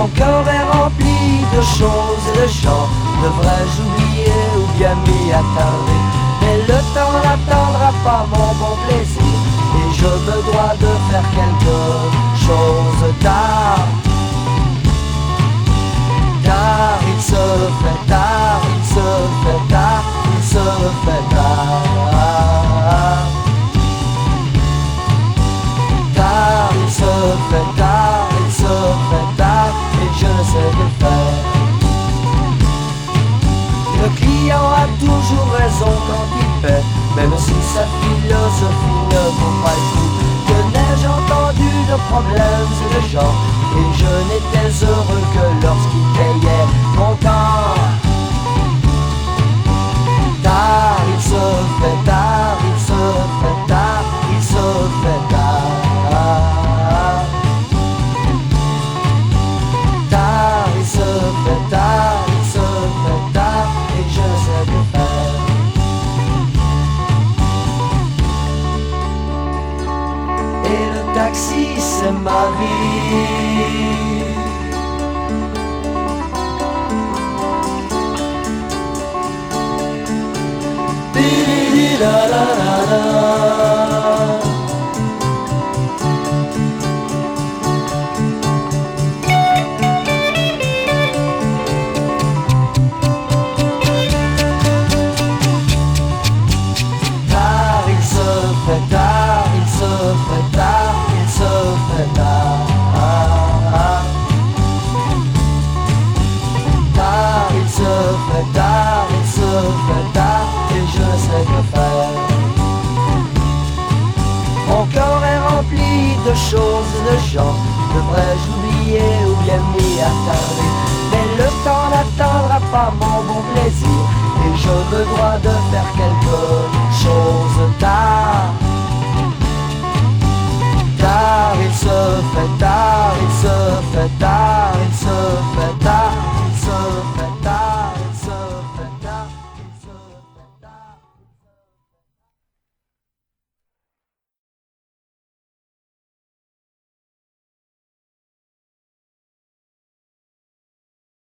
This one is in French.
Mon cœur est rempli de choses et de gens. Devrais-je oublier ou bien m'y attarder? Mais le temps n'attendra pas mon bon plaisir, et je me dois de faire quelque chose tard. Car il se fait tard, il se fait tard, il se fait tard. Tard, il se fait tard, il se fait tard, et je ne sais que faire. Le client a toujours raison quand il paie, même si sa philosophie ne vaut pas le coup. Que n'ai-je entendu de problèmes et de gens, et je n'étais heureux que lorsqu'il payait mon temps. Tard, il se fait tard, il se fait tard, il se fait tard. Tard, il se fait tard, il se fait tard, et je ne sais que faire. Et le taxi, c'est ma vie. Di-di-di-da-da-da-da. Tard, il se fait tard, il se fait tard, il se fait tard. Tard, il se fait tard, il se fait tard, et je ne sais que faire. Mon cœur est rempli de choses et de gens. Devrais-je oublier ou bien m'y attarder? Mais le temps n'attendra pas mon